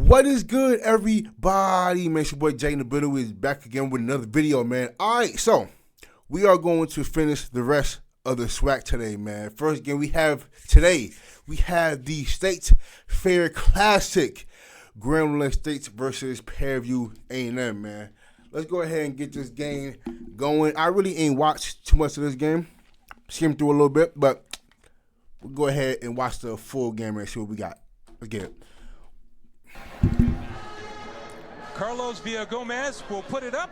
What is good, everybody? Man, it's your boy Jay in the building is back again with another video, man. All right, so we are going to finish the rest of the swag today, man. First game we have the State Fair Classic, Grambling State versus Prairie A&M, man. Let's go ahead and get this game going. I really ain't watched too much of this game. Skimmed through a little bit, but we'll go ahead and watch the full game and see what we got. Let's get it. Carlos Villagomez will put it up,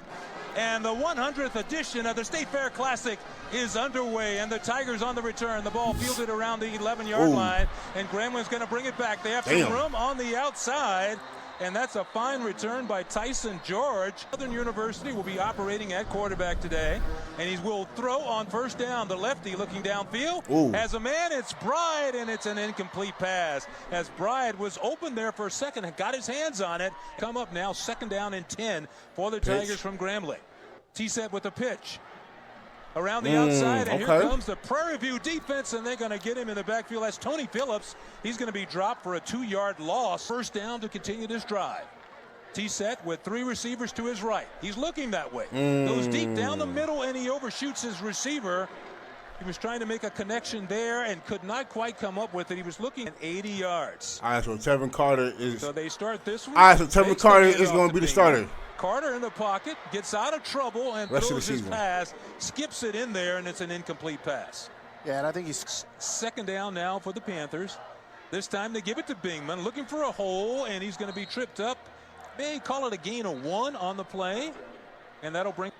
and the 100th edition of the State Fair Classic is underway, and the Tigers on the return. The ball fielded around the 11-yard line, and Grambling's going to bring it back. They have some room on the outside, and that's a fine return by Tyson George. Southern University will be operating at quarterback today, and he will throw on first down. The lefty looking downfield. As a man, it's Bride, and it's an incomplete pass. As Bride was open there for a second and got his hands on it. Come up now, second down and 10 for the Tigers from Grambling. T-set with the pitch. Around the outside, and here comes the Prairie View defense, and they're going to get him in the backfield. That's Tony Phillips. He's going to be dropped for a 2-yard loss. First down to continue this drive. T-set with 3 receivers to his right. He's looking that way. Goes deep down the middle, and he overshoots his receiver. He was trying to make a connection there and could not quite come up with it. He was looking at 80 yards. All right, so Tevin Carter is. So they start this one. All right, so Tevin Carter is going to be the starter. Carter in the pocket, gets out of trouble and throws his pass, skips it in there, and it's an incomplete pass. Yeah, and I think he's second down now for the Panthers. This time they give it to Bingman, looking for a hole, and he's going to be tripped up. May call it a gain of 1 on the play, and that'll bring.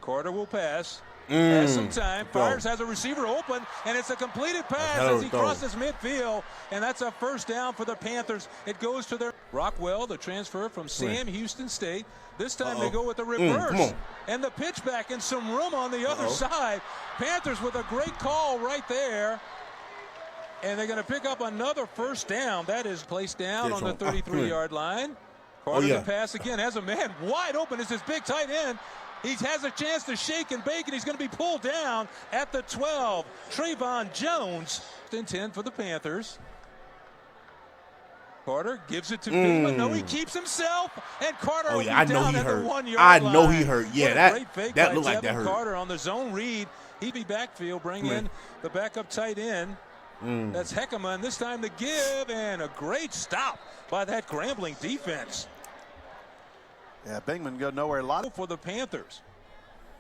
Carter will pass. Has some time, fires, has a receiver open, and it's a completed pass as he crosses midfield, and that's a first down for the Panthers. It goes to their Rockwell, the transfer from Sam Houston State. This time they go with the reverse, and the pitch back and some room on the other side. Panthers with a great call right there, and they're going to pick up another first down. That is placed down on the 33-yard line. Carter to pass again, has a man wide open. It's his big tight end. He has a chance to shake and bake, and he's going to be pulled down at the 12. Trayvon Jones, 10 for the Panthers. Carter gives it to Bingman. No, he keeps himself, and Carter will be down at the 1-yard line. I know he hurt. Yeah, that looked like that hurt. Carter on the zone read. He'd be backfield, bring in the backup tight end. That's Heckman. This time to give, and a great stop by that Grambling defense. Yeah, Bingman go nowhere. A lot for the Panthers.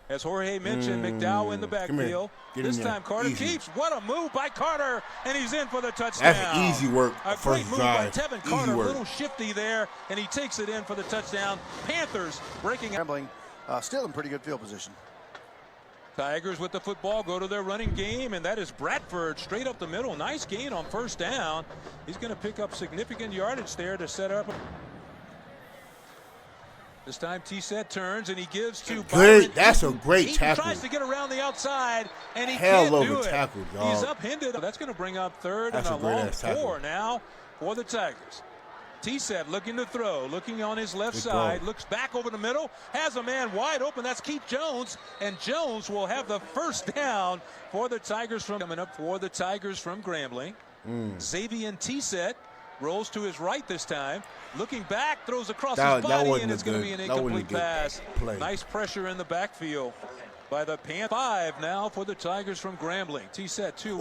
As Jorge mentioned, McDowell in the backfield. This time Carter keeps. What a move by Carter, and he's in for the touchdown. That's easy work. A great move by Tevin Carter. A little shifty there, and he takes it in for the touchdown. Panthers breaking. Grambling still in pretty good field position. Tigers with the football go to their running game, and that is Bradford straight up the middle. Nice gain on first down. He's going to pick up significant yardage there to set up. This time T-set turns, and he gives to Byron. That's a great tackle. He tries to get around the outside, and he can't do it. Tackle, dog. He's upended. That's going to bring up third and a long 4 now for the Tigers. T-set looking to throw, looking on his left side, looks back over the middle, has a man wide open. That's Keith Jones, and Jones will have the first down for the Tigers from coming up for the Tigers from Grambling. Xavier T-set rolls to his right this time. Looking back, throws across his body, and it's going to be an incomplete pass. Nice pressure in the backfield by the Panthers. 5 now for the Tigers from Grambling. T-set 2.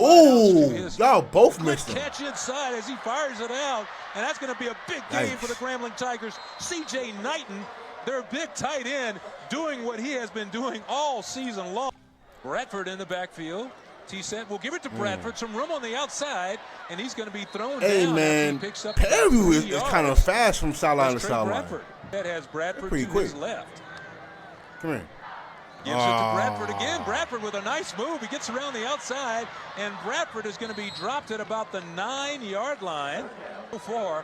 Y'all both missed him. Catch inside as he fires it out, and that's going to be a big game for the Grambling Tigers. C.J. Knighton, their big tight end, doing what he has been doing all season long. Bradford in the backfield. T-set will give it to Bradford. Some room on the outside, and he's going to be thrown down. Man, Prairie is kind of fast from sideline to sideline. That has Bradford to his left. Come here. Gives it to Bradford again. Bradford with a nice move. He gets around the outside, and Bradford is going to be dropped at about the 9-yard line. For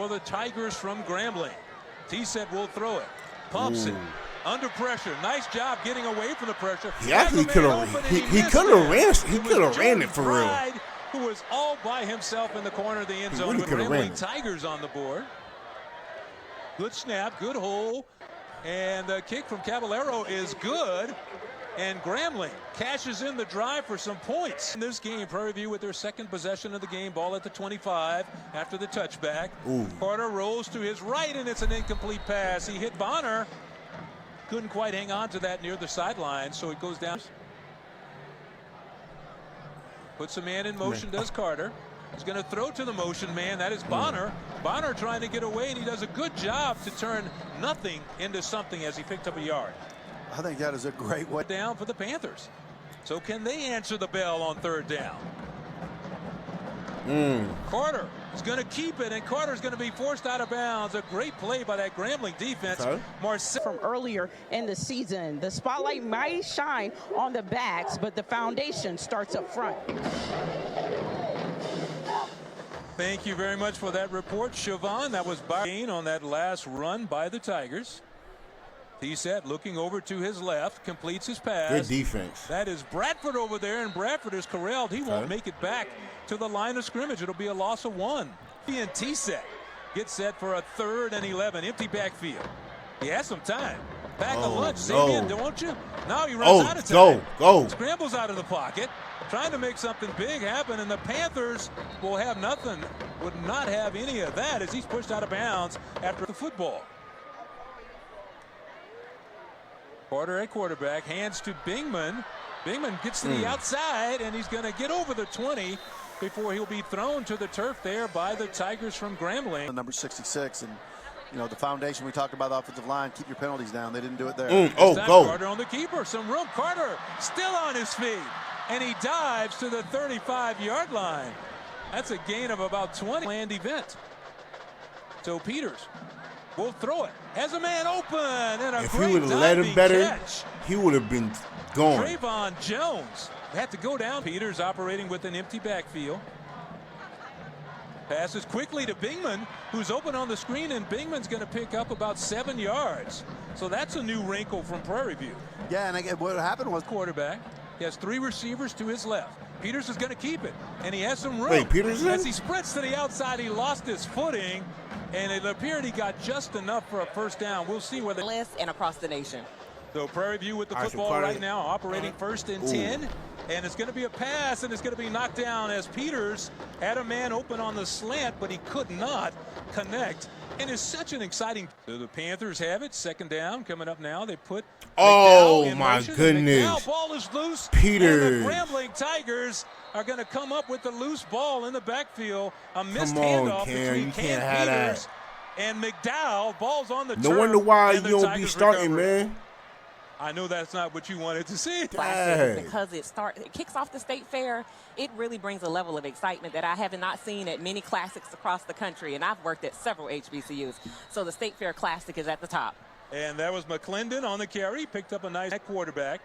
the Tigers from Grambling. T-set will throw it. Pumps it. Under pressure. Nice job getting away from the pressure. He actually could have ran it for real. Who was all by himself in the corner of the end zone. With Grambling Tigers on the board. Good snap, good hole. And the kick from Caballero is good. And Grambling cashes in the drive for some points. In this game, Prairie View with their second possession of the game, ball at the 25 after the touchback. Ooh. Carter rolls to his right, and it's an incomplete pass. He hit Bonner. Couldn't quite hang on to that near the sideline, so it goes down. Puts a man in motion, does Carter. He's going to throw to the motion man. That is Bonner. Bonner trying to get away, and he does a good job to turn nothing into something as he picked up a yard. I think that is a great way. Down for the Panthers. So can they answer the bell on third down? Carter is going to keep it, and Carter's going to be forced out of bounds. A great play by that Grambling defense. Marcel from earlier in the season. The spotlight might shine on the backs, but the foundation starts up front. Thank you very much for that report, Siobhan. That was Byron on that last run by the Tigers. He set, looking over to his left, completes his pass. Good defense. That is Bradford over there, and Bradford is corralled. He won't make it back to the line of scrimmage. It'll be a loss of 1. And T-set gets set for a 3rd and 11. Empty backfield. He has some time. Back of lunch. Save in, don't you? Now he runs out of time. Go. Scrambles out of the pocket, trying to make something big happen, and the Panthers will have nothing, would not have any of that as he's pushed out of bounds after the football. Carter at quarterback, hands to Bingman. Bingman gets to the outside, and he's going to get over the 20 before he'll be thrown to the turf there by the Tigers from Grambling. Number 66, and you know the foundation we talked about, the offensive line, keep your penalties down. They didn't do it there. Go. Carter on the keeper, some room. Carter still on his feet, and he dives to the 35-yard line. That's a gain of about 20. Planned event. So Peters will throw it. Has a man open, and a if great he would have let him better, catch. He would have been gone. Trayvon Jones had to go down. Peters operating with an empty backfield. Passes quickly to Bingman, who's open on the screen, and Bingman's going to pick up about 7 yards. So that's a new wrinkle from Prairie View. Yeah, and again, what happened was Quarterback. He has 3 receivers to his left. Peters is going to keep it, and he has some room. Wait, Peters As he sprints to the outside, he lost his footing, and it appeared he got just enough for a first down. We'll see whether. And across the nation. So Prairie View with the football right now, operating 1st and 10. And it's going to be a pass, and it's going to be knocked down as Peters had a man open on the slant, but he could not connect. And it's such an exciting. So the Panthers have it. 2nd down coming up now. They put. Oh my goodness! McDowell, ball is loose. Peters. And the Grambling Tigers are going to come up with the loose ball in the backfield. A missed handoff between Cam Peters and McDowell. Ball's on the turf. No wonder why you don't be starting, man. I know that's not what you wanted to see. Because it kicks off the state fair. It really brings a level of excitement that I have not seen at many classics across the country, and I've worked at several HBCUs. So the State Fair Classic is at the top. And that was McClendon on the carry. Picked up a nice quarterback.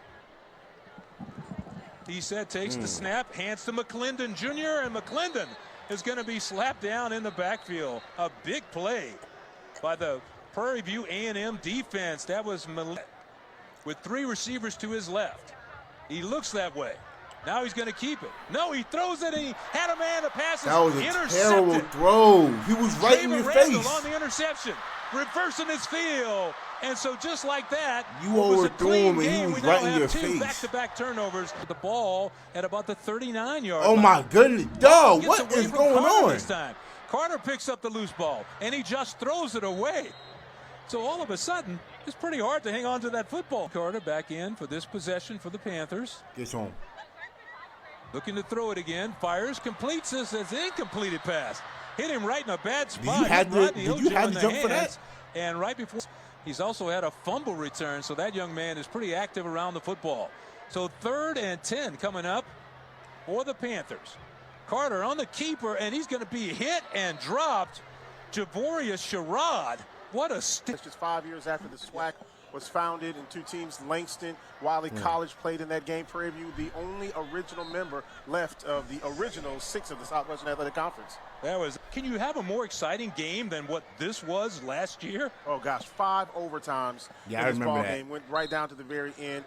He said takes the snap, hands to McClendon Jr., and McClendon is going to be slapped down in the backfield. A big play by the Prairie View A&M defense. That was with 3 receivers to his left. He looks that way. Now he's going to keep it. No, he throws it, and he had a man. The pass is intercepted. That was a terrible throw. He was right in your face. On the interception, reversing his field. And so just like that, you overthrew him, and he was right in your face. Back-to-back turnovers. The ball at about the 39-yard line. Oh, my goodness. Dog, what is going on? This time. Carter picks up the loose ball, and he just throws it away. So all of a sudden, it's pretty hard to hang on to that football. Carter back in for this possession for the Panthers. Gets home. Looking to throw it again. Fires, completes this as an incompleted pass. Hit him right in a bad spot. Did you have to jump for that? And right before, he's also had a fumble return, so that young man is pretty active around the football. So 3rd and 10 coming up for the Panthers. Carter on the keeper, and he's going to be hit and dropped. Javorius Sherrod. What a stick. It's just 5 years after the SWAC was founded, and 2 teams, Langston, Wiley College, played in that game. Prairie View, the only original member left of the original 6 of the Southwestern Athletic Conference. That was. Can you have a more exciting game than what this was last year? Oh gosh, 5 overtimes. Yeah, I remember that. Game went right down to the very end.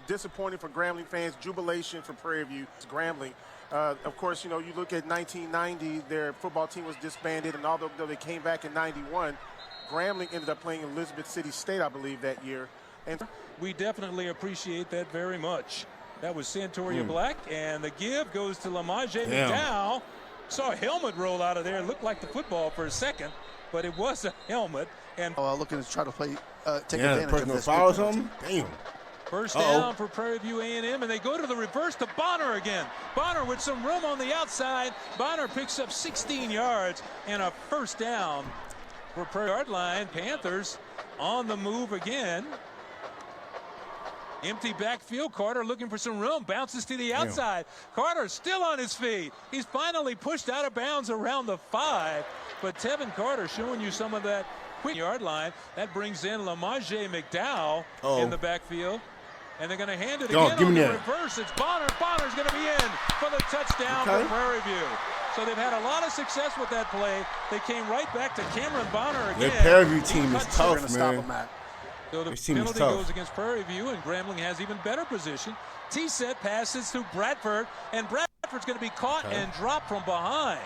Disappointing for Grambling fans. Jubilation for Prairie View. It's Grambling. Of course, you know, you look at 1990, their football team was disbanded, and although they came back in '91. Grambling ended up playing Elizabeth City State, I believe, that year. And We definitely appreciate that very much. That was Santoria Black, and the give goes to Lamaje McDowell. Saw a helmet roll out of there. It looked like the football for a second, but it was a helmet. And looking to try to play, take advantage of this. Foul or something? Damn. First down for Prairie View A&M, and they go to the reverse to Bonner again. Bonner with some room on the outside. Bonner picks up 16 yards and a first down for Prairie yard line. Panthers on the move again. Empty backfield. Carter looking for some room. Bounces to the outside. Carter still on his feet. He's finally pushed out of bounds around the 5. But Tevin Carter showing you some of that quick yard line. That brings in Lamaje McDowell in the backfield. And they're going to hand it again on the reverse. It's Bonner. Bonner's going to be in for the touchdown for Prairie View. So they've had a lot of success with that play. They came right back to Cameron Bonner again. Their Prairie View team is tough, man. Stop him, Matt. So the penalty goes against Prairie View, and Grambling has even better position. T-set passes to Bradford, and Bradford's going to be caught and dropped from behind.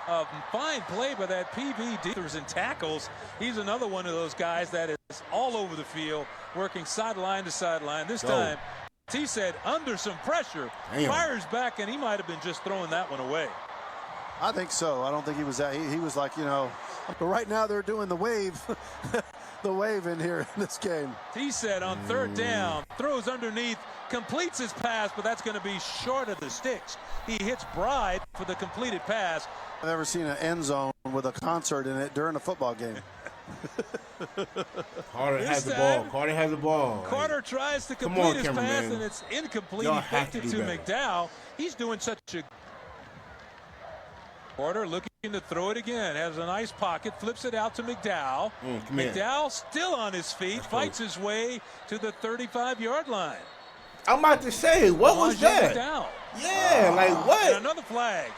A fine play by that PVD and tackles. He's another one of those guys that is all over the field, working sideline to sideline. This time, T-set under some pressure, fires back, and he might have been just throwing that one away. I think so. I don't think he was that. He was like, you know, but right now they're doing the wave. The wave in here in this game. T-set on third down, throws underneath, completes his pass, but that's going to be short of the sticks. He hits Bride for the completed pass. I've never seen an end zone with a concert in it during a football game. Carter has the ball. Carter has the ball. Carter tries to complete his pass, and it's incomplete. He faked it to McDowell. He's doing such a... Carter looking to throw it again. Has a nice pocket. Flips it out to McDowell. McDowell still on his feet. Fights his way to the 35-yard line. I'm about to say, what was that? McDowell. Yeah, like what? And another flag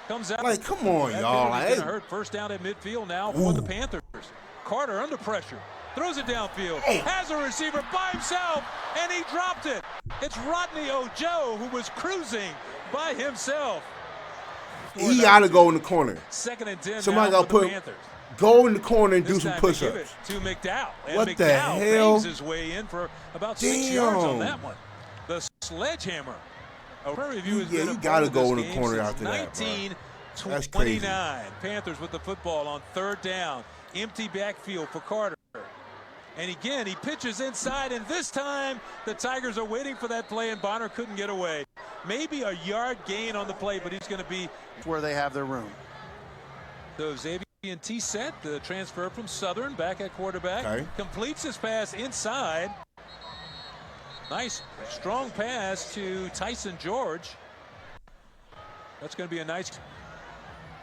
comes out. Like, come on, y'all. Like, hurt. First down at midfield now for the Panthers. Carter under pressure. Throws it downfield. Has a receiver by himself, and he dropped it. It's Rodney Ojo who was cruising by himself. He got to go in the corner. 2nd and 10. Somebody got to go in the corner and do some push-ups. To McDowell. And what McDowell the hell? bangs his way in for about 6 yards on that one. The sledgehammer. Prairie View has been you got to go in the corner after that. 19-29. Panthers with the football on third down. Empty backfield for Carter. And again, he pitches inside, and this time the Tigers are waiting for that play, and Bonner couldn't get away. Maybe a yard gain on the play, but he's going to be where they have their room. So Xavier T-set, the transfer from Southern, back at quarterback, completes his pass inside. Nice, strong pass to Tyson George. That's going to be a nice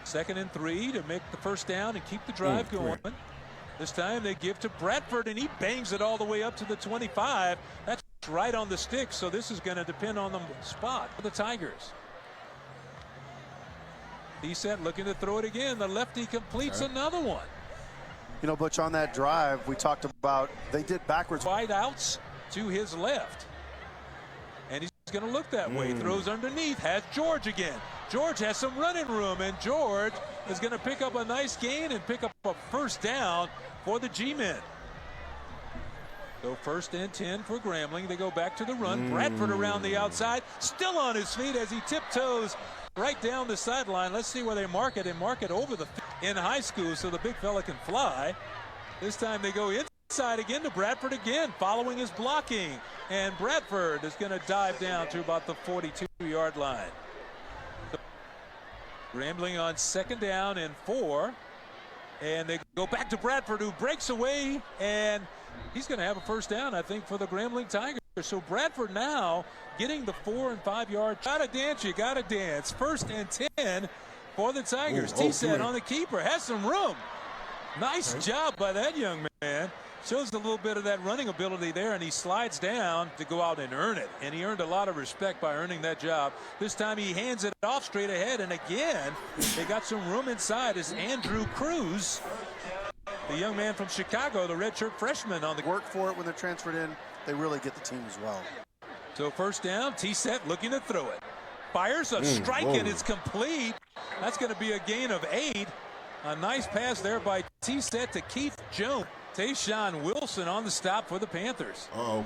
2nd and 3 to make the first down and keep the drive going. This time they give to Bradford, and he bangs it all the way up to the 25. That's right on the stick, so this is going to depend on the spot for the Tigers. T-set looking to throw it again. The lefty completes another one. You know, Butch, on that drive, we talked about they did backwards. Wide outs to his left. And he's going to look that way. Throws underneath. Has George again. George has some running room, and George is going to pick up a nice gain and pick up a first down for the G-men. So 1st and 10 for Grambling. They go back to the run. Bradford around the outside, still on his feet as he tiptoes right down the sideline. Let's see where they mark it. They mark it over the in high school so the big fella can fly. This time they go inside again to Bradford again, following his blocking. And Bradford is going to dive down to about the 42-yard line. Grambling on 2nd down and 4. And they go back to Bradford, who breaks away, and he's going to have a first down, I think, for the Grambling Tigers. So Bradford now getting the 4 and 5 yard. Gotta dance, you gotta dance. 1st and 10 for the Tigers. T-set on the keeper, has some room. Nice job by that young man. Shows a little bit of that running ability there, and he slides down to go out and earn it. And he earned a lot of respect by earning that job. This time he hands it off straight ahead, and again, they got some room inside as Andrew Cruz, the young man from Chicago, the redshirt freshman on the work for it when they're transferred in. They really get the team as well. So 1st down, T-set looking to throw it. Fires a strike, and it's complete. That's going to be a gain of 8. A nice pass there by T-set to Keith Jones. Tayshawn Wilson on the stop for the Panthers. Uh-oh.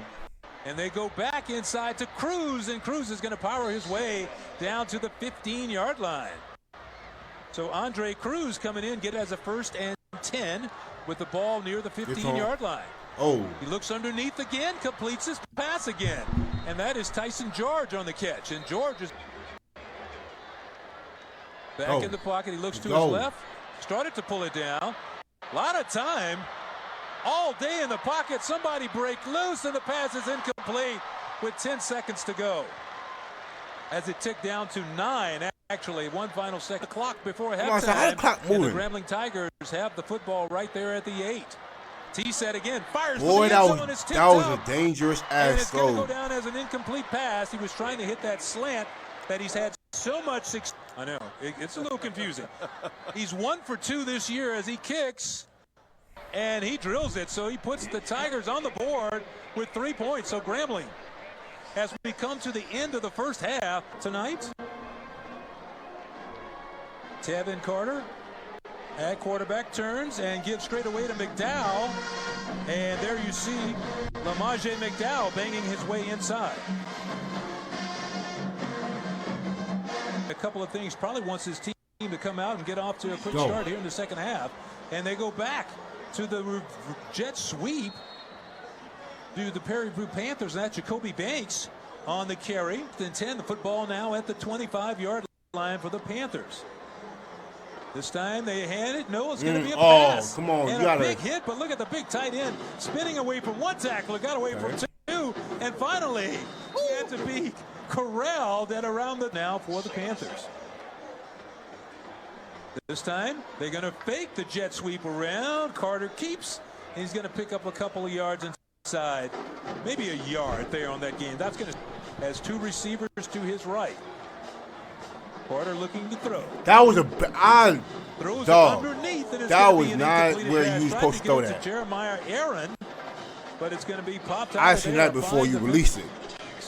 And they go back inside to Cruz, and Cruz is going to power his way down to the 15-yard line. So Andre Cruz coming in, get as a 1st and 10 with the ball near the 15-yard line. Oh. He looks underneath again, completes his pass again. And that is Tyson George on the catch. And George is back in the pocket. He looks to his left. Started to pull it down. A lot of time. All day in the pocket. Somebody break loose, and the pass is incomplete with 10 seconds to go. As it ticked down to 9, actually, one final second. Clock before halftime. And the Grambling Tigers have the football right there at the 8. T-set again, fires to the end zone. That was a dangerous ass throw. And it's going to go down as an incomplete pass. He was trying to hit that slant that he's had so much success. I know, it's a little confusing. He's 1 for 2 this year as he kicks, and he drills it. So he puts the Tigers on the board with 3 points. So Grambling, as we come to the end of the first half tonight, Tevin Carter at quarterback turns and gives straight away to McDowell. And there you see Lamaje McDowell banging his way inside. A couple of things, probably wants his team to come out and get off to a quick start here in the second half. And they go back to the jet sweep to the Prairie Panthers, and that's Jacoby Banks on the carry. Then 10, the football now at the 25-yard line for the Panthers. This time they hand it. No, it's going to be a pass. Come on. And you a big hit, but look at the big tight end spinning away from one tackler, got away from 2, and finally he had to be corralled at around the now for the Panthers. This time they're going to fake the jet sweep around. Carter keeps, and he's going to pick up a couple of yards inside, maybe a yard there on that game. That's going to has 2 receivers to his right. Carter looking to throw. That was a throws underneath. That was not where you were supposed to throw that. Jeremiah Aaron, but it's going to be popped out. I seen that before you released it.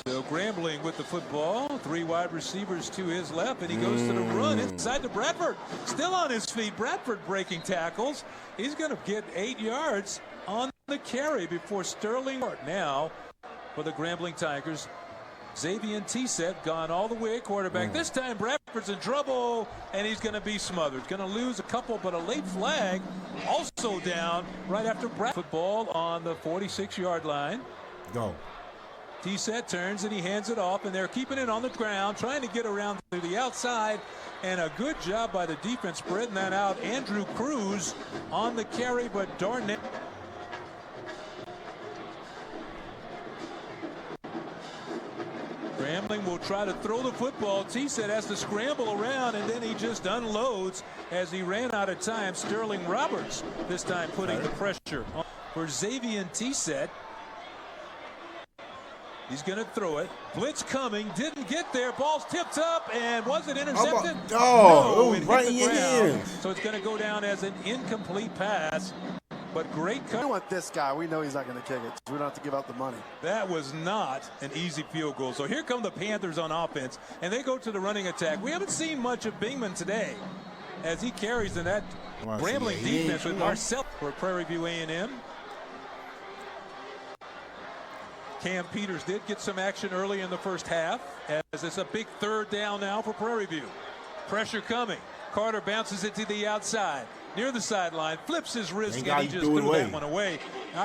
So Grambling with the football, 3 wide receivers to his left, and he goes to the run inside to Bradford. Still on his feet. Bradford breaking tackles. He's going to get 8 yards on the carry before Sterling. Now for the Grambling Tigers, Xavier T-set gone all the way at quarterback. This time Bradford's in trouble, and he's going to be smothered. Going to lose a couple, but a late flag also down right after Bradford. Football on the 46-yard line. Go. T-set turns, and he hands it off, and they're keeping it on the ground, trying to get around to the outside, and a good job by the defense spreading that out. Andrew Cruz on the carry, but Darnell. Grambling will try to throw the football. T-set has to scramble around, and then he just unloads as he ran out of time. Sterling Roberts this time putting the pressure on for Xavier T-set. He's going to throw it. Blitz coming. Didn't get there. Ball's tipped up, and was it intercepted? No, it right hit the in your ground. hands. So it's going to go down as an incomplete pass. But great cut. We want this guy. We know he's not going to kick it. So we don't have to give out the money. That was not an easy field goal. So here come the Panthers on offense, and they go to the running attack. We haven't seen much of Bingman today as he carries in that Grambling defense with Marcel for Prairie View A&M. Cam Peters did get some action early in the first half, as it's a big 3rd down now for Prairie View. Pressure coming. Carter bounces it to the outside, near the sideline, flips his wrist, and he just threw that one away.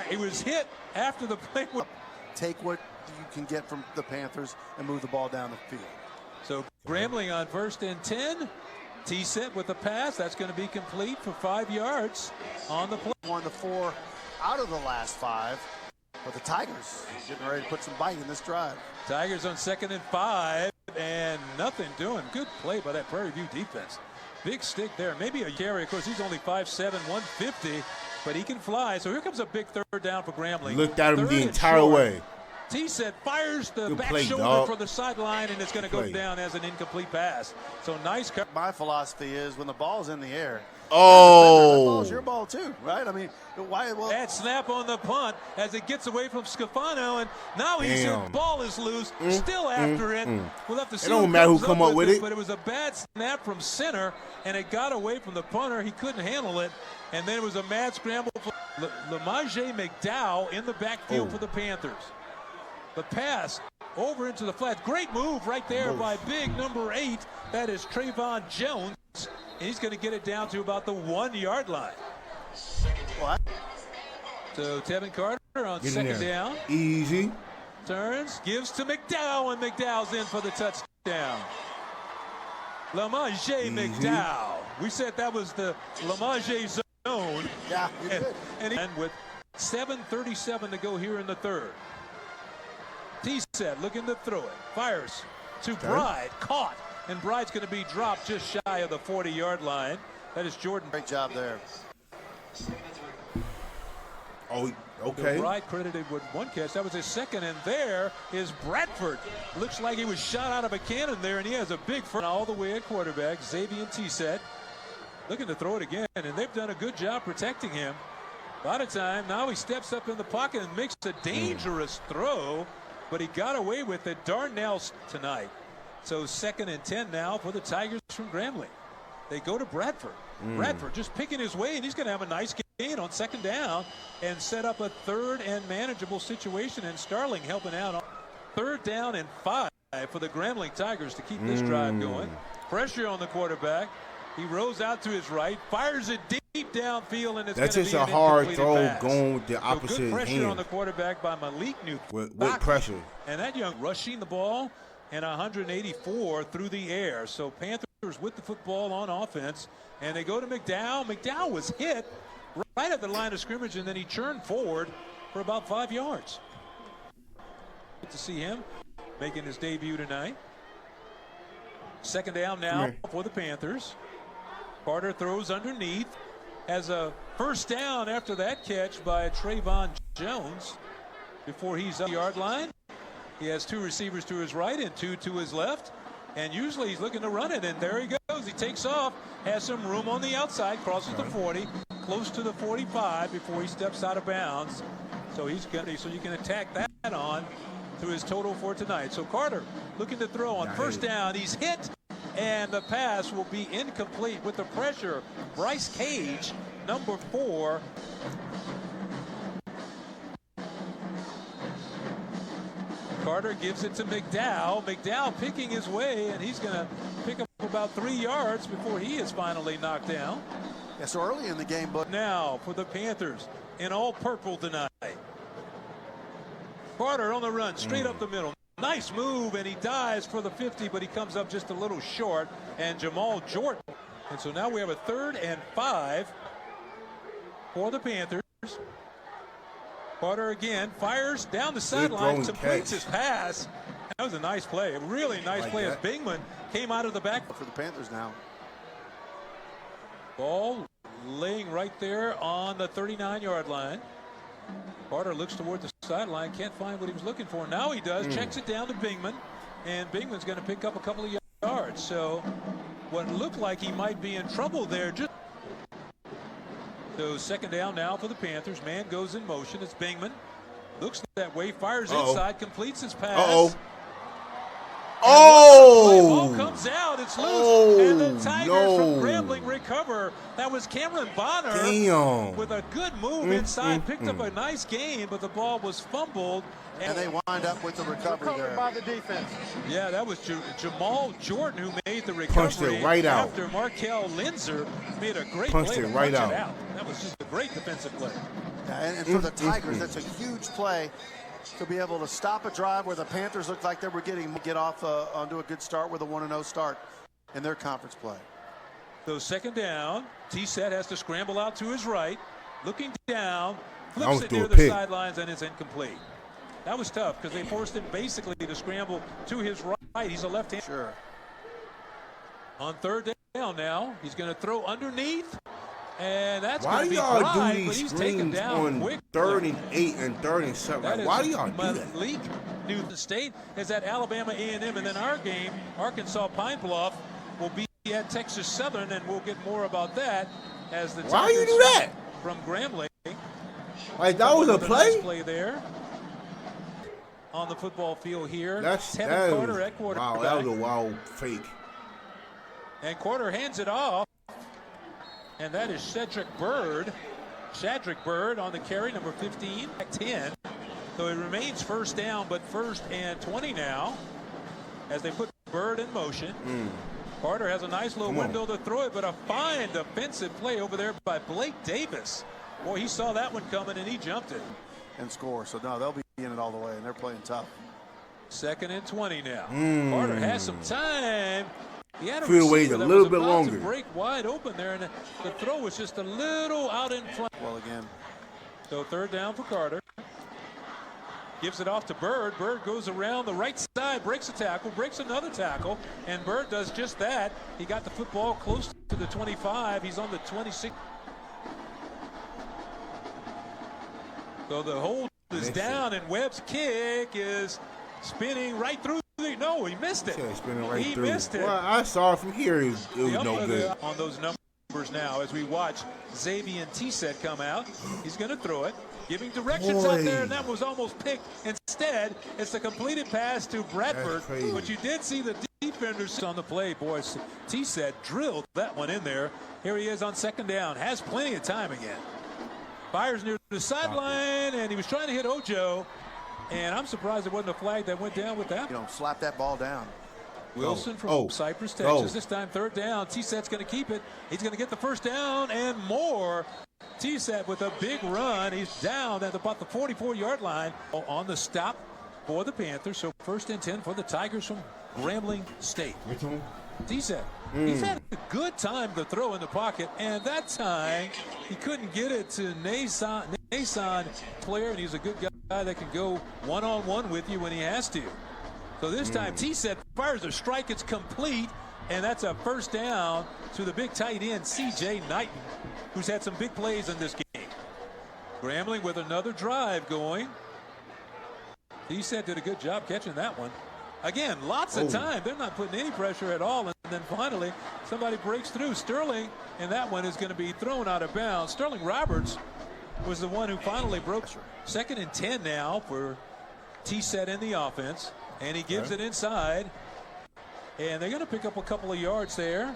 It was hit after the play. Take what you can get from the Panthers and move the ball down the field. So Grambling on 1st and 10. T-set with the pass. That's going to be complete for 5 yards on the play. 1 to 4 out of the last 5. But the Tigers getting ready to put some bite in this drive. Tigers on 2nd and 5, and nothing doing. Good play by that Prairie View defense. Big stick there. Maybe a carry. Of course, he's only 5'7", 150, but he can fly. So here comes a big 3rd down for Grambling. Looked at him the entire way. T-set fires the back play, shoulder for the sideline, and it's going to go down as an incomplete pass. So nice cut. My philosophy is when the ball's in the air, that ball's your ball too, right? I mean, why? Well, that snap on the punt as it gets away from Scafano, and now his ball is loose. Still after it. We'll have to see. It don't matter who come up with it. But it was a bad snap from center, and it got away from the punter. He couldn't handle it, and then it was a mad scramble. Lamaje McDowell in the backfield for the Panthers. The pass over into the flat. Great move right there by big number 8. That is Trayvon Jones. And he's going to get it down to about the 1-yard line. What? So Tevin Carter on second down. Easy. Turns, gives to McDowell, and McDowell's in for the touchdown. Lamaje McDowell. We said that was the Lamaje zone. Yeah, you did. And with 7:37 to go here in the third. T-set looking to throw it. Fires to Bride. Caught. And Bride's going to be dropped just shy of the 40-yard line. That is Jordan. Great job there. Oh, okay. Bride credited with 1 catch. That was his second. And there is Bradford. Looks like he was shot out of a cannon there. And he has a big front all the way at quarterback. Xavier T-set looking to throw it again. And they've done a good job protecting him. A lot of time. Now he steps up in the pocket and makes a dangerous throw. But he got away with it. Darnell tonight. So 2nd and 10 now for the Tigers from Grambling. They go to Bradford. Bradford just picking his way, and he's going to have a nice gain on 2nd down and set up a 3rd and manageable situation. And Starling helping out on 3rd down and 5 for the Grambling Tigers to keep this drive going. Pressure on the quarterback. He rolls out to his right, fires it deep downfield, and it's that's going to just be a hard incomplete throw pass. going with the So opposite good pressure hand. on the quarterback by Malik Newton. With pressure. And that young rushing the ball and 184 through the air. So Panthers with the football on offense, and they go to McDowell. McDowell was hit right at the line of scrimmage, and then he churned forward for about 5 yards. Good to see him making his debut tonight. 2nd down now for the Panthers. Carter throws underneath. Has a 1st down after that catch by Trayvon Jones before he's up the yard line. He has 2 receivers to his right and 2 to his left. And usually he's looking to run it, and there he goes. He takes off, has some room on the outside, crosses the 40, close to the 45 before he steps out of bounds. So he's gonna, so you can attack that on to his total for tonight. So Carter looking to throw on 1st down. He's hit, and the pass will be incomplete with the pressure. Bryce Cage, number 4. Carter gives it to McDowell. McDowell picking his way, and he's going to pick up about 3 yards before he is finally knocked down. Yeah, so early in the game, but now for the Panthers in all purple tonight. Carter on the run, straight up the middle. Nice move, and he dives for the 50, but he comes up just a little short. And Jamal Jordan. And so now we have a 3rd and 5 for the Panthers. Carter again fires down the sideline, completes his pass. That was a nice play, a really nice play as Bingman came out of the back. for the Panthers now. Ball laying right there on the 39-yard line. Carter looks toward the sideline, can't find what he was looking for. Now he does, checks it down to Bingman, and Bingman's going to pick up a couple of yards. So what looked like he might be in trouble there. So 2nd down now for the Panthers. Man goes in motion. It's Bingman. Looks that way, fires inside, completes his pass. Ball comes out, it's loose, and the Tigers from Grambling recover. That was Cameron Bonner with a good move inside, picked up a nice gain, but the ball was fumbled. And they wind up with the recovery there. by the defense. Yeah, that was Jamal Jordan who made the recovery. Punched it right out. After Markel Linzer made a great Punched play it to right punch out. it out. That was just a great defensive play. Yeah, and for the Tigers, that's a huge play to be able to stop a drive where the Panthers looked like they were get off onto a good start with a 1-0 start in their conference play. So 2nd down, T-set has to scramble out to his right, looking down, flips it near the sidelines, and it's incomplete. That was tough because they forced him basically to scramble to his right. He's a left-hand. Sure. On 3rd down now, he's going to throw underneath, and that's why going to be y'all Bride, do but these he's taken screens down on quick. 3rd and 8 and 3rd and 7? Like, why do y'all do that? Malik Newton State is at Alabama A&M, and then our game, Arkansas Pine Bluff, will be at Texas Southern, and we'll get more about that as the Why you do that? From Grambling. Like, that was a play? Nice play there on the football field here. That's Tevin Carter at quarterback. Wow, that was a wild fake. And Carter hands it off, and that is Cedric Bird Shadrick Bird on the carry, number 15, 10. So it remains first down, but 1st and 20 now as they put Bird in motion. Carter has a nice little window to throw it, but a fine defensive play over there by Blake Davis. Boy, he saw that one coming and he jumped it. And score. So, no, they'll be in it all the way, and they're playing tough. 2nd and 20 now. Carter has some time. He had a wait a little bit longer. To break wide open there, and the throw was just a little out in front. Well, again. So 3rd down for Carter. Gives it off to Bird. Bird goes around the right side, breaks a tackle, breaks another tackle, and Bird does just that. He got the football close to the 25. He's on the 26. So the hold is down, and Webb's kick is spinning right through. No, he missed it. He missed it. Well, I saw it from here. It was no good. On those numbers now, as we watch Xavier T-Set come out, he's going to throw it, giving directions out there, and that was almost picked. Instead, it's a completed pass to Bradford, but you did see the defenders on the play. Boys, T-Set drilled that one in there. Here he is on 2nd down, has plenty of time again. Fires near the sideline, and he was trying to hit Ojo. And I'm surprised it wasn't a flag that went down with that. You know, slap that ball down. Wilson from Cypress, Texas. This time 3rd down. T-Set's going to keep it. He's going to get the 1st down and more. T-Set with a big run. He's down at about the 44-yard line on the stop for the Panthers. So 1st and 10 for the Tigers from Grambling State. T-Set. He's had a good time to throw in the pocket, and that time he couldn't get it to Nason player, and he's a good guy that can go one-on-one with you when he has to. So this time T-Set fires a strike. It's complete, and that's a 1st down to the big tight end, C.J. Knighton, who's had some big plays in this game. Grambling with another drive going. T-Set did a good job catching that one. Again, lots of time. They're not putting any pressure at all. And then finally, somebody breaks through. Sterling, and that one is going to be thrown out of bounds. Sterling Roberts was the one who finally broke. 2nd and 10 now for T-Set in the offense. And he gives it inside. And they're going to pick up a couple of yards there.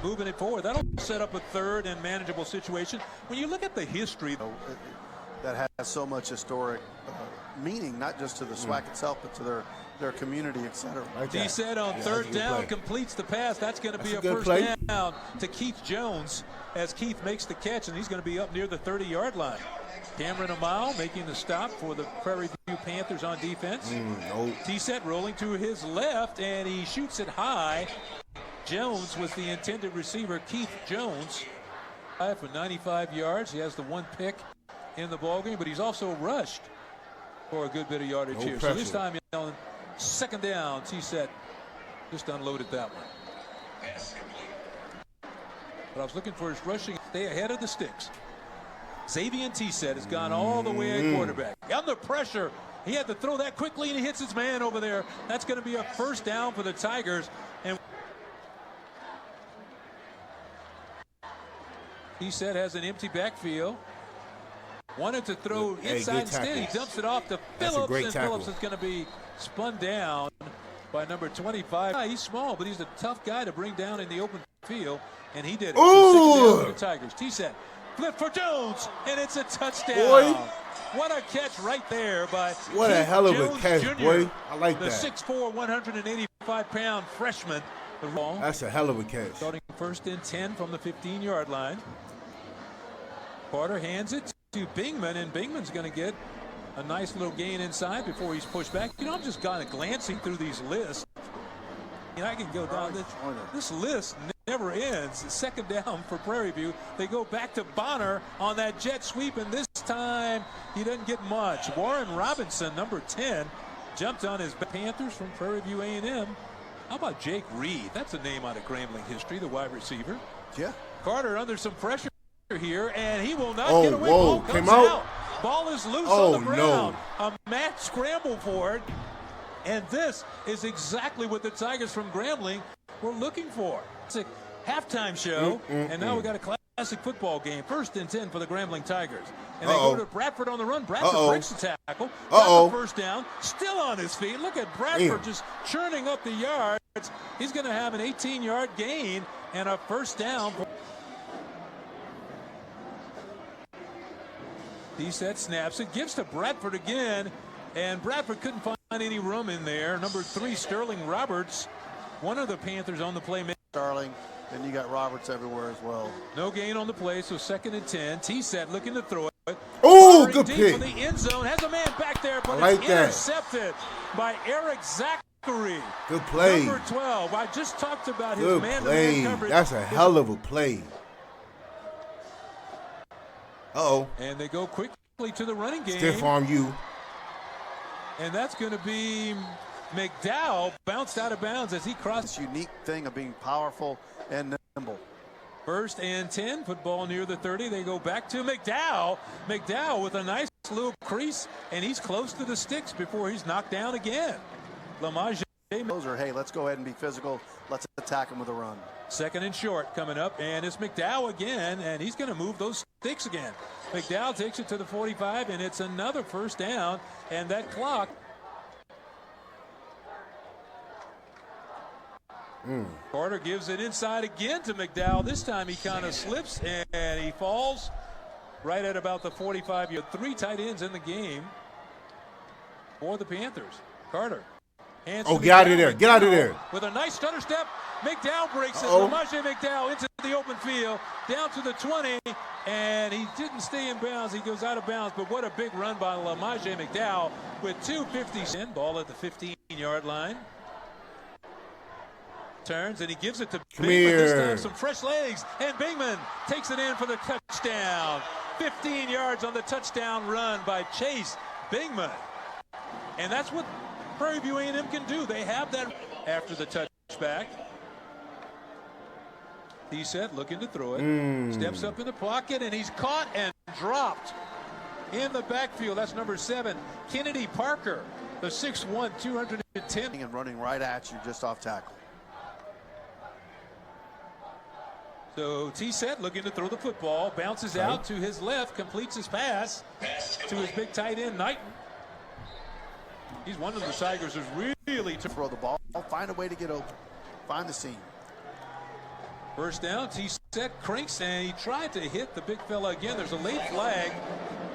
Moving it forward. That'll set up a 3rd and manageable situation. When you look at the history. That has so much historic meaning, not just to the SWAC itself, but to their community, etc. T-Set on 3rd down completes the pass. That's going to be a 1st down to Keith Jones as Keith makes the catch, and he's going to be up near the 30-yard line. Cameron Amal making the stop for the Prairie View Panthers on defense. T-Set rolling to his left, and he shoots it high. Jones was the intended receiver, Keith Jones, for 95 yards. He has the 1 pick in the ballgame, but he's also rushed for a good bit of yardage here. So this time, on 2nd down, T-Set just unloaded that one. But I was looking for his rushing. Stay ahead of the sticks. Xavier T-Set has gone all the way at quarterback. Under pressure, he had to throw that quickly, and he hits his man over there. That's going to be a 1st down for the Tigers. And T-Set has an empty backfield. Wanted to throw inside instead. He dumps it off to Phillips, and Phillips is going to be spun down by number 25. He's small, but he's a tough guy to bring down in the open field, and he did it. So 6th down for the Tigers. T-Set flip for Jones, and it's a touchdown. Boy. What a catch right there by What Keith a hell of Jones a catch, Jr., boy. I like the that. The 6'4", 185-pound freshman. That's a hell of a catch. Starting 1st and 10 from the 15-yard line. Carter hands it to Bingman, and Bingman's going to get a nice little gain inside before he's pushed back. You know, I'm just kind of glancing through these lists. And I can go down this list never ends. 2nd down for Prairie View. They go back to Bonner on that jet sweep, and this time he doesn't get much. Warren Robinson, number 10, jumped on his Panthers from Prairie View A&M. How about Jake Reed? That's a name out of Grambling history, the wide receiver. Yeah. Carter under some pressure here, and he will not get away. Ball comes out. Ball is loose on the ground. A mad scramble for it, and this is exactly what the Tigers from Grambling were looking for. It's a halftime show, and now we got a classic football game. 1st and 10 for the Grambling Tigers. And they go to Bradford on the run. Bradford breaks the tackle. Got the 1st down. Still on his feet. Look at Bradford just churning up the yards. He's going to have an 18-yard gain and a 1st down. T-set snaps it, gives to Bradford again, and Bradford couldn't find any room in there. Number 3, Sterling Roberts, one of the Panthers on the play. Sterling, and you got Roberts everywhere as well. No gain on the play, so 2nd and 10. T-set looking to throw it. Oh, good pick. For the end zone, has a man back there, but like it's that. Intercepted by Eric Zachary. Good play. Number 12. I just talked about Good his play. man-to-man coverage. That's a hell of a play. Uh-oh. And they go quickly to the running game. Stiff arm you. And that's going to be McDowell, bounced out of bounds as he crossed. This unique thing of being powerful and nimble. 1st and 10, football near the 30. They go back to McDowell. McDowell with a nice little crease, and he's close to the sticks before he's knocked down again. Lamage. Hey, let's go ahead and be physical. Let's attack him with a run. 2nd and short coming up, and it's McDowell again, and he's going to move those sticks again. McDowell takes it to the 45, and it's another 1st down, and that clock. Carter gives it inside again to McDowell. This time he kind of slips, and he falls right at about the 45. You have 3 tight ends in the game for the Panthers. Carter. Oh, get out of there. Get out of there. With a nice stutter step, McDowell breaks it. Uh-oh. Lamage McDowell into the open field, down to the 20, and he didn't stay in bounds. He goes out of bounds, but what a big run by Lamage McDowell with 2:50. Ball at the 15-yard line. Turns, and he gives it to Bingman. This time some fresh legs, and Bingman takes it in for the touchdown. 15 yards on the touchdown run by Chase Bingman. And that's what Prairie View A&M can do. They have that after the touchback. He said, looking to throw it. Steps up in the pocket, and he's caught and dropped in the backfield. That's number 7, Kennedy Parker, the 6'1", 210. And running right at you just off tackle. So T-set looking to throw the football, bounces out to his left, completes his pass to his big tight end, Knighton. He's one of the Tigers who's really to throw the ball, find a way to get open, find the seam. 1st down, T-set cranks, and he tried to hit the big fella again. There's a late flag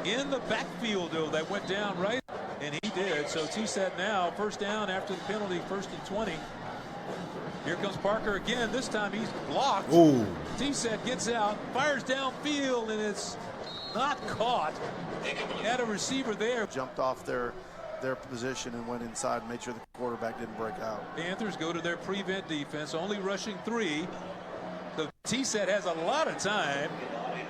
in the backfield, though, that went down right, and he did. So T-set now, 1st down after the penalty, 1st and 20. Here comes Parker again. This time he's blocked. T-set gets out, fires downfield, and it's not caught. Had a receiver there. Jumped off their position and went inside and made sure the quarterback didn't break out. Panthers go to their prevent defense, only rushing 3. The T-set has a lot of time.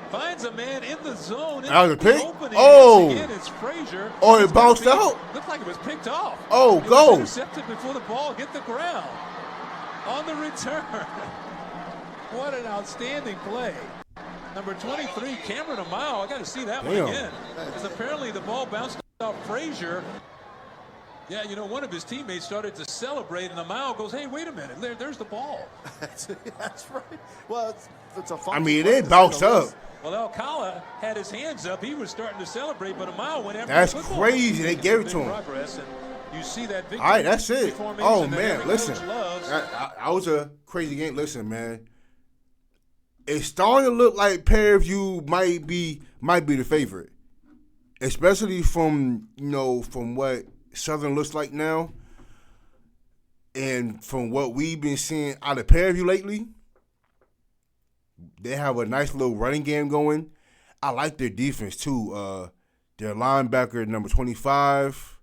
Finds a man in the zone. Out of the pick? Again, it's Frazier. Oh, it bounced out? Looked like it was picked off. Oh, it go. Was intercepted before the ball hit the ground. On the return. What an outstanding play. Number 23, Cameron Amau. I got to see that one again. Because apparently the ball bounced off Frazier. Yeah, you know, one of his teammates started to celebrate, and Amau goes, hey, wait a minute. There's the ball. That's right. Well, it's a fun. I mean, it bounced up. Well, Alcala had his hands up. He was starting to celebrate, but Amau went after That's the football. crazy. They gave it to him. Progress, and you see that victory. All right, that's it. Oh, man, listen. That I was a crazy game. Listen, man. It's starting to look like Prairie View might be the favorite, especially from what Southern looks like now, and from what we've been seeing out of Prairie View lately. They have a nice little running game going. I like their defense too. Their linebacker number 25,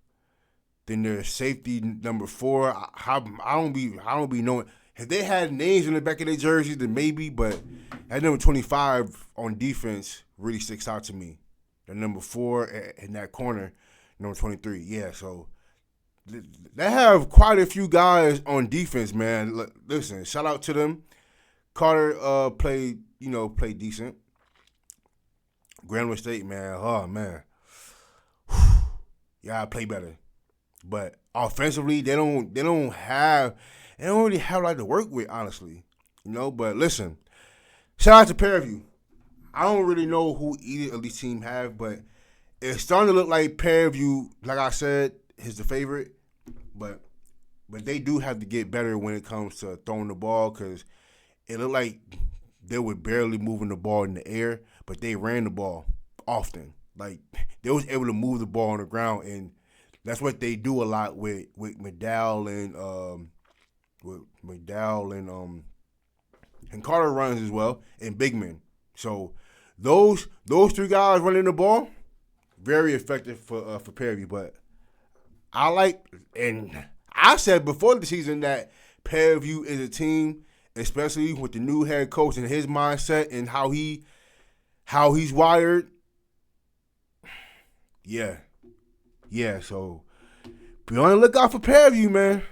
then their safety number 4. I don't be knowing. If they had names in the back of their jerseys, then maybe. But that number 25 on defense really sticks out to me. The number 4 in that corner, number 23. Yeah, so they have quite a few guys on defense, man. Listen, shout out to them. Carter played decent. Grambling State, man, oh man, yeah, I play better. But offensively, they don't really have like to work with, honestly, But listen, shout out to Prairie View. I don't really know who either of these teams have, but it's starting to look like Prairie View, like I said, is the favorite. But they do have to get better when it comes to throwing the ball, because it looked like they were barely moving the ball in the air, but they ran the ball often. Like, they was able to move the ball on the ground, and that's what they do a lot with McDowell and Carter runs as well, and big men. So those three guys running the ball, very effective for Prairie. But I like, and I said before the season that Prairie is a team, especially with the new head coach and his mindset and how he's wired. Yeah. So be on the lookout for Prairie, man.